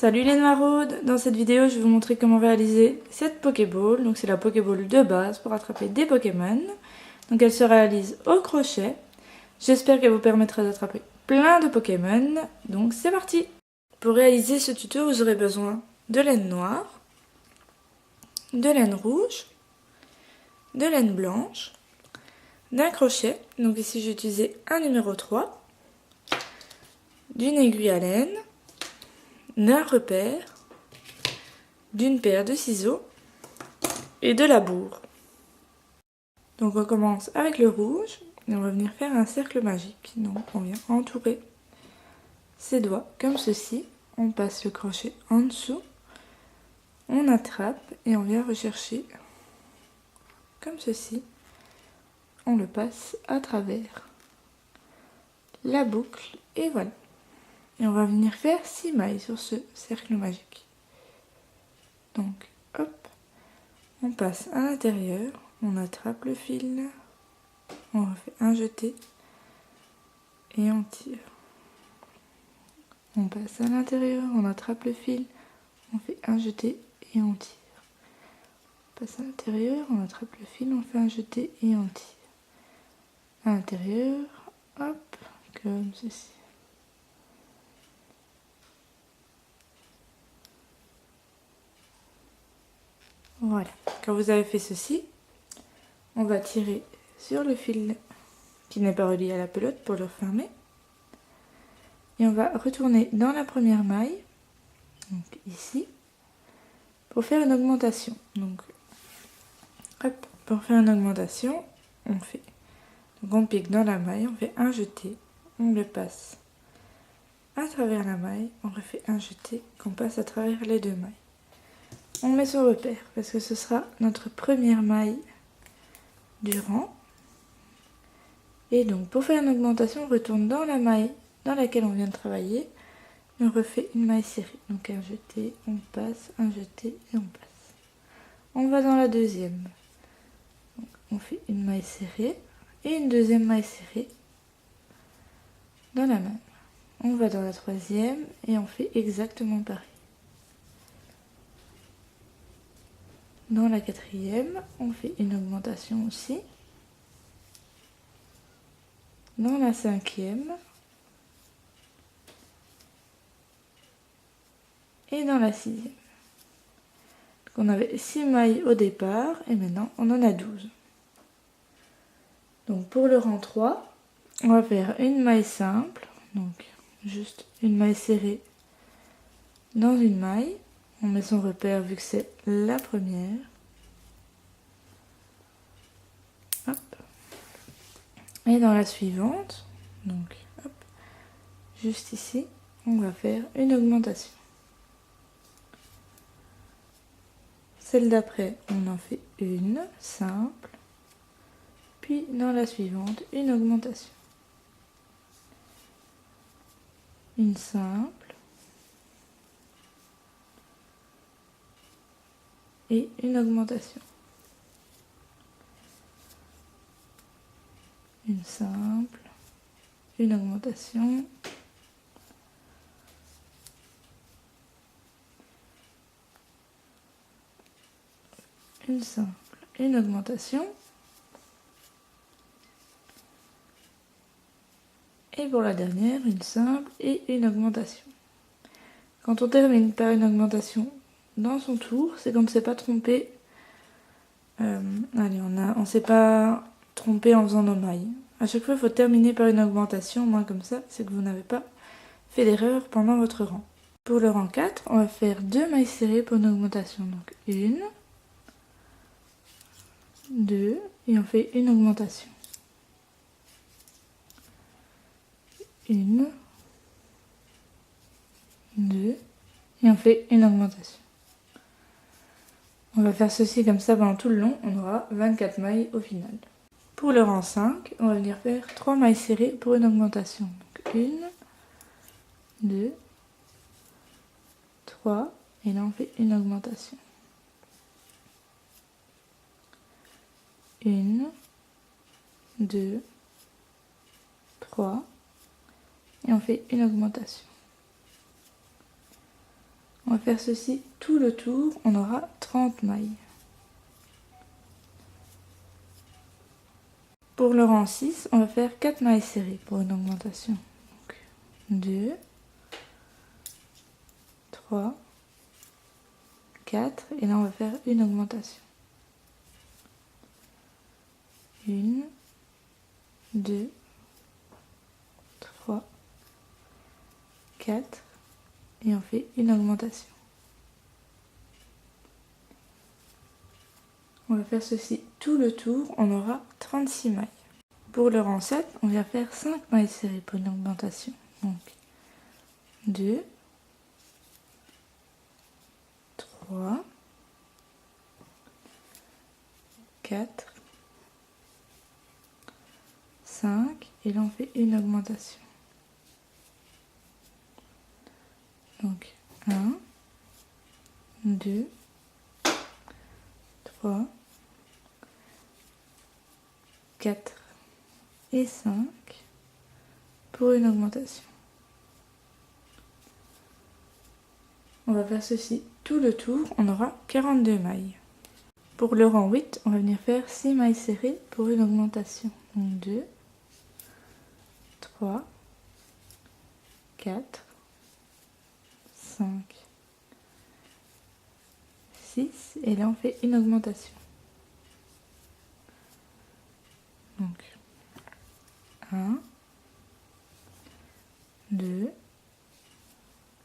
salut les maraudes. Dans cette vidéo je vais vous montrer comment réaliser cette Pokéball. Donc c'est la Pokéball de base pour attraper des Pokémon. Donc elle se réalise au crochet. J'espère qu'elle vous permettra d'attraper plein de Pokémon. Donc c'est parti. Pour réaliser ce tuto vous aurez besoin de laine noire, de laine rouge, de laine blanche, d'un crochet. Donc ici j'ai utilisé un numéro 3, d'une aiguille à laine, d'un repère, d'une paire de ciseaux et de la bourre. Donc on commence avec le rouge et on va venir faire un cercle magique. Donc on vient entourer ses doigts comme ceci. On passe le crochet en dessous, on attrape et on vient rechercher comme ceci. On le passe à travers la boucle et voilà. Et on va venir faire 6 mailles sur ce cercle magique. Donc hop, on passe à l'intérieur, on attrape le fil, on refait un jeté et on tire. On passe à l'intérieur, on attrape le fil, on fait un jeté et on tire. On passe à l'intérieur, on attrape le fil, on fait un jeté et on tire. À l'intérieur, hop, comme ceci. Voilà, quand vous avez fait ceci, on va tirer sur le fil qui n'est pas relié à la pelote pour le refermer. Et on va retourner dans la première maille, donc ici, pour faire une augmentation. Donc, hop, pour faire une augmentation, donc on pique dans la maille, on fait un jeté, on le passe à travers la maille, on refait un jeté, qu'on passe à travers les deux mailles. On met sur repère parce que ce sera notre première maille du rang. Et donc pour faire une augmentation, on retourne dans la maille dans laquelle on vient de travailler et on refait une maille serrée. Donc un jeté, on passe, un jeté et on passe. On va dans la deuxième. Donc on fait une maille serrée et une deuxième maille serrée dans la même. On va dans la troisième et on fait exactement pareil. Dans la quatrième, on fait une augmentation aussi. Dans la cinquième et dans la sixième. Donc on avait 6 mailles au départ et maintenant on en a 12. Donc pour le rang 3, on va faire une maille simple, donc juste une maille serrée dans une maille. On met son repère vu que c'est la première. Hop. Et dans la suivante, donc hop, juste ici, on va faire une augmentation. Celle d'après, on en fait une simple. Puis dans la suivante, une augmentation. Une simple. Et une augmentation. Une simple. Une augmentation. Une simple. Une augmentation. Et pour la dernière, une simple et une augmentation. Quand on termine par une augmentation dans son tour, c'est qu'on ne s'est pas trompé. On s'est pas trompé en faisant nos mailles. À chaque fois, il faut terminer par une augmentation, au moins comme ça, c'est que vous n'avez pas fait d'erreur pendant votre rang. Pour le rang 4, on va faire 2 mailles serrées pour une augmentation. Donc une, 2, et on fait une augmentation. Une, 2, et on fait une augmentation. On va faire ceci comme ça pendant tout le long, on aura 24 mailles au final. Pour le rang 5, on va venir faire 3 mailles serrées pour une augmentation. Donc une, 2, 3, et là on fait une augmentation. Une, 2, 3, et on fait une augmentation. On va faire ceci tout le tour, on aura 30 mailles. Pour le rang 6, on va faire 4 mailles serrées pour une augmentation. Donc, 2, 3, 4, et là on va faire une augmentation. 1, 2, 3, 4, et on fait une augmentation. On va faire ceci tout le tour, on aura 36 mailles. Pour le rang 7, on vient faire 5 mailles serrées pour une augmentation. Donc 2, 3, 4, 5, et là on fait une augmentation. Donc 1, 2, 3, 4 et 5 pour une augmentation. On va faire ceci tout le tour, on aura 42 mailles. Pour le rang 8, on va venir faire 6 mailles serrées pour une augmentation. Donc 2, 3, 4, 5, 6, et là on fait une augmentation. Donc 1, 2,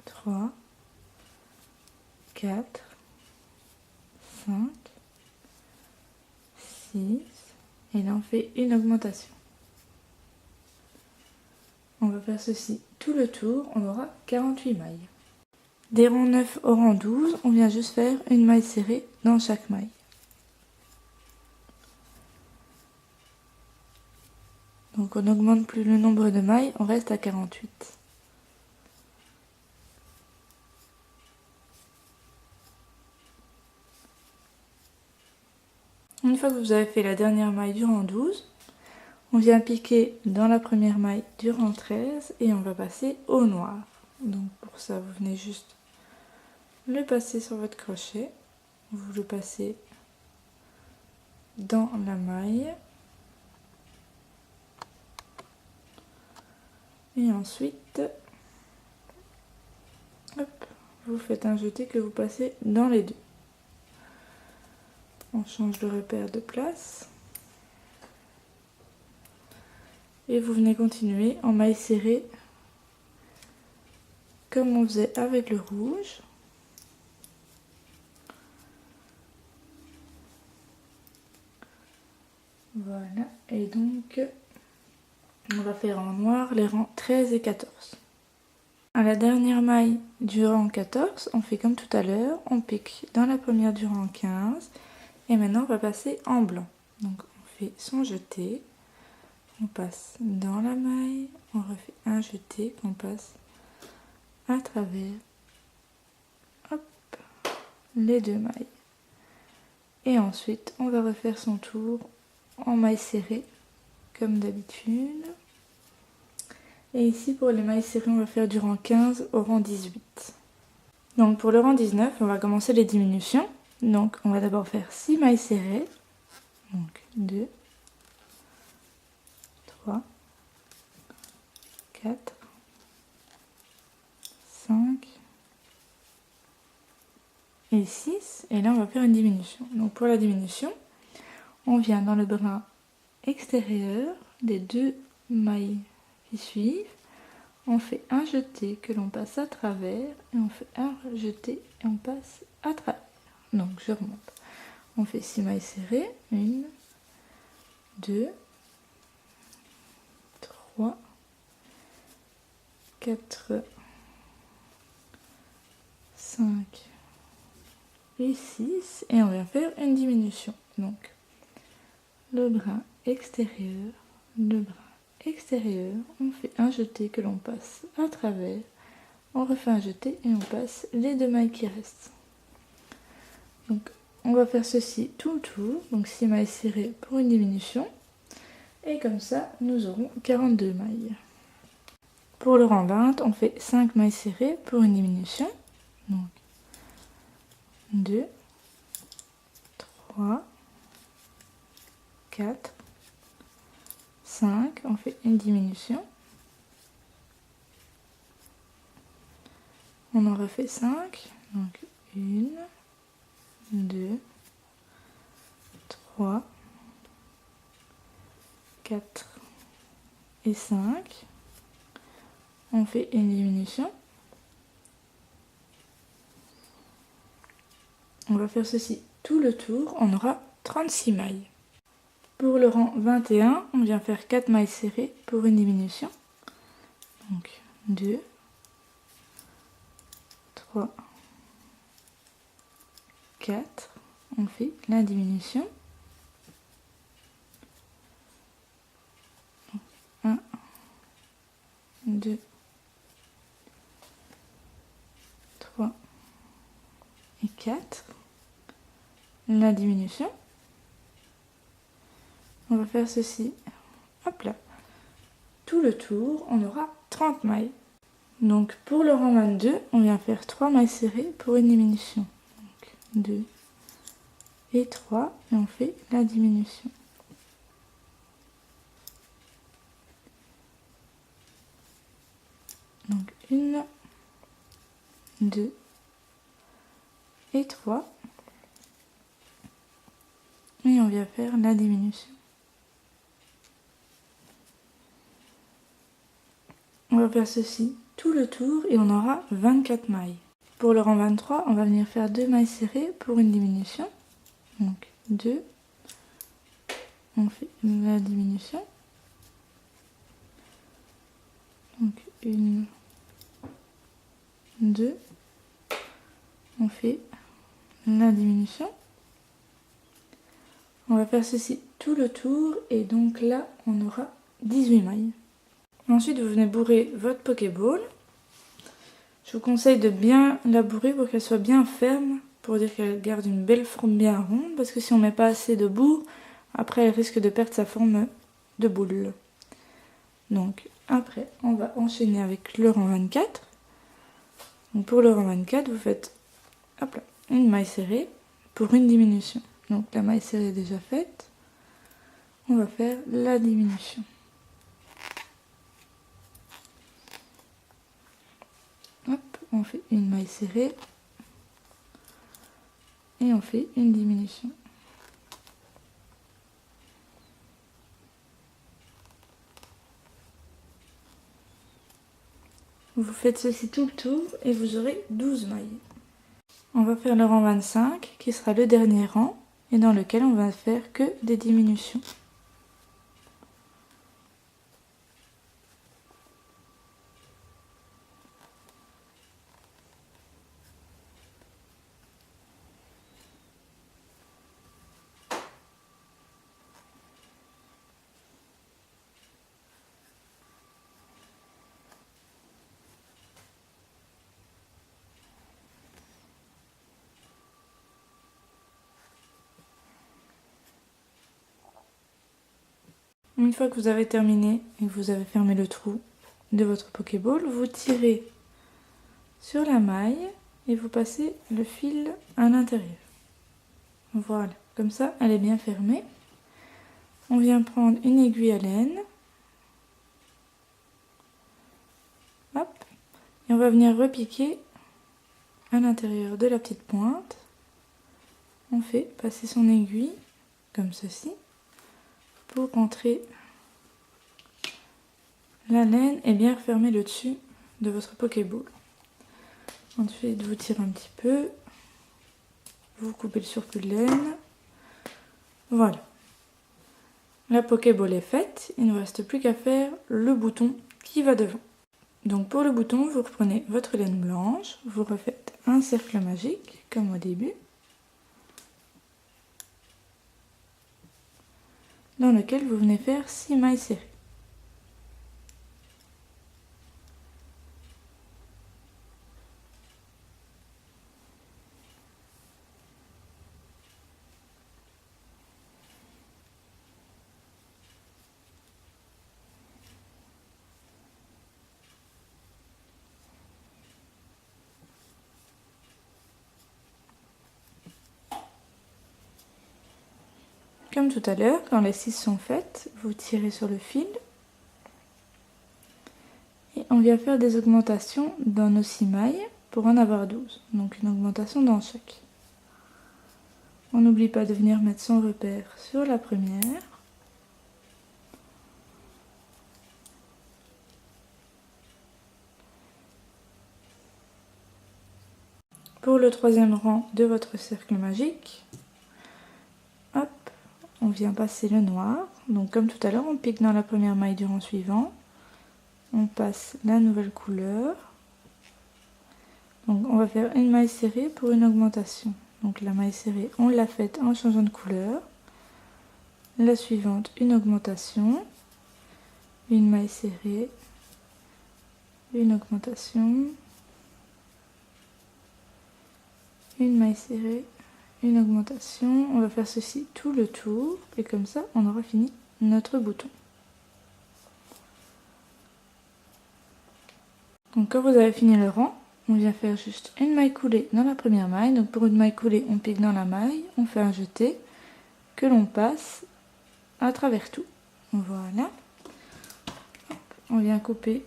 3, 4, 5, 6, et là on fait une augmentation. On va faire ceci tout le tour, on aura 48 mailles. Des rangs 9 au rang 12, on vient juste faire une maille serrée dans chaque maille. Donc on n'augmente plus le nombre de mailles, on reste à 48. Une fois que vous avez fait la dernière maille du rang 12, on vient piquer dans la première maille du rang 13 et on va passer au noir. Donc pour ça, vous venez juste le passer sur votre crochet, vous le passez dans la maille et ensuite hop, vous faites un jeté que vous passez dans les deux. On change de repère de place et vous venez continuer en maille serrée comme on faisait avec le rouge. Voilà, et donc on va faire en noir les rangs 13 et 14. À la dernière maille du rang 14, on fait comme tout à l'heure, on pique dans la première du rang 15 et maintenant on va passer en blanc. Donc on fait son jeté, on passe dans la maille, on refait un jeté qu'on passe à travers hop, les deux mailles. Et ensuite on va refaire son tour en maille serrée comme d'habitude. Et ici pour les mailles serrées on va faire du rang 15 au rang 18. Donc pour le rang 19 on va commencer les diminutions. Donc on va d'abord faire 6 mailles serrées. Donc 2, 3, 4, 5 et 6. Et là on va faire une diminution. Donc pour la diminution, on vient dans le brin extérieur des deux mailles qui suivent. On fait un jeté que l'on passe à travers et on fait un jeté et on passe à travers. Donc je remonte. On fait 6 mailles serrées. 1, 2, 3, 4, 5 et 6. Et on vient faire une diminution. Donc le brin extérieur, le brin extérieur, on fait un jeté que l'on passe à travers, on refait un jeté et on passe les deux mailles qui restent. Donc on va faire ceci tout le tour, donc 6 mailles serrées pour une diminution, et comme ça nous aurons 42 mailles. Pour le rang 20, on fait 5 mailles serrées pour une diminution, donc 2, 3, 4, 5. On fait une diminution. On en refait 5. Donc 1, 2, 3, 4 et 5. On fait une diminution. On va faire ceci tout le tour. On aura 36 mailles. Pour le rang 21, on vient faire 4 mailles serrées pour une diminution. Donc 2, 3, 4. On fait la diminution. 1, 2, 3 et 4. La diminution. On va faire ceci. Hop là. Tout le tour, on aura 30 mailles. Donc pour le rang 22, on vient faire 3 mailles serrées pour une diminution. Donc 2 et 3 et on fait la diminution. Donc 1, 2 et 3. Et on vient faire la diminution. On va faire ceci tout le tour et on aura 24 mailles. Pour le rang 23, on va venir faire 2 mailles serrées pour une diminution. Donc 2, on fait la diminution. Donc 1, 2, on fait la diminution. On va faire ceci tout le tour et donc là on aura 18 mailles. Ensuite vous venez bourrer votre Pokéball. Je vous conseille de bien la bourrer pour qu'elle soit bien ferme, pour dire qu'elle garde une belle forme bien ronde, parce que si on met pas assez de bourre, après elle risque de perdre sa forme de boule. Donc après on va enchaîner avec le rang 24. Donc pour le rang 24 vous faites hop là, une maille serrée pour une diminution. Donc la maille serrée est déjà faite. On va faire la diminution. Hop, on fait une maille serrée et on fait une diminution. Vous faites ceci tout le tour et vous aurez 12 mailles. On va faire le rang 25 qui sera le dernier rang et dans lequel on va faire que des diminutions. Une fois que vous avez terminé et que vous avez fermé le trou de votre Pokéball, vous tirez sur la maille et vous passez le fil à l'intérieur. Voilà, comme ça elle est bien fermée. On vient prendre une aiguille à laine. Hop, et on va venir repiquer à l'intérieur de la petite pointe. On fait passer son aiguille comme ceci pour rentrer la laine et bien refermer le dessus de votre Pokéball. Ensuite vous tirez un petit peu, vous coupez le surplus de laine. Voilà, la Pokéball est faite, il ne vous reste plus qu'à faire le bouton qui va devant. Donc pour le bouton, vous reprenez votre laine blanche, vous refaites un cercle magique comme au début, dans lequel vous venez faire 6 mailles serrées. Comme tout à l'heure, quand les 6 sont faites, vous tirez sur le fil. Et on vient faire des augmentations dans nos 6 mailles pour en avoir 12. Donc une augmentation dans chaque. On n'oublie pas de venir mettre son repère sur la première. Pour le 3e rang de votre cercle magique, hop, on vient passer le noir. Donc comme tout à l'heure, on pique dans la première maille du rang suivant. On passe la nouvelle couleur. Donc on va faire une maille serrée pour une augmentation. Donc la maille serrée, on l'a faite en changeant de couleur. La suivante, une augmentation. Une maille serrée. Une augmentation. Une maille serrée. Une augmentation. On va faire ceci tout le tour. Et comme ça, on aura fini notre bouton. Donc quand vous avez fini le rang, on vient faire juste une maille coulée dans la première maille. Donc pour une maille coulée, on pique dans la maille, on fait un jeté que l'on passe à travers tout. Voilà. Hop, on vient couper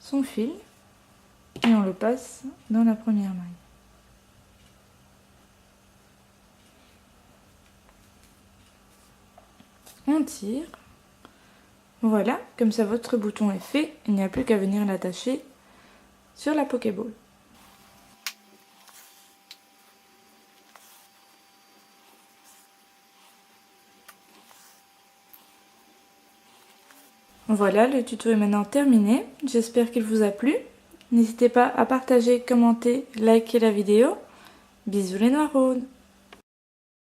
son fil et on le passe dans la première maille. On tire. Voilà, comme ça votre bouton est fait, il n'y a plus qu'à venir l'attacher sur la Pokéball. Voilà, le tuto est maintenant terminé, j'espère qu'il vous a plu. N'hésitez pas à partager, commenter, liker la vidéo. Bisous les noironnes!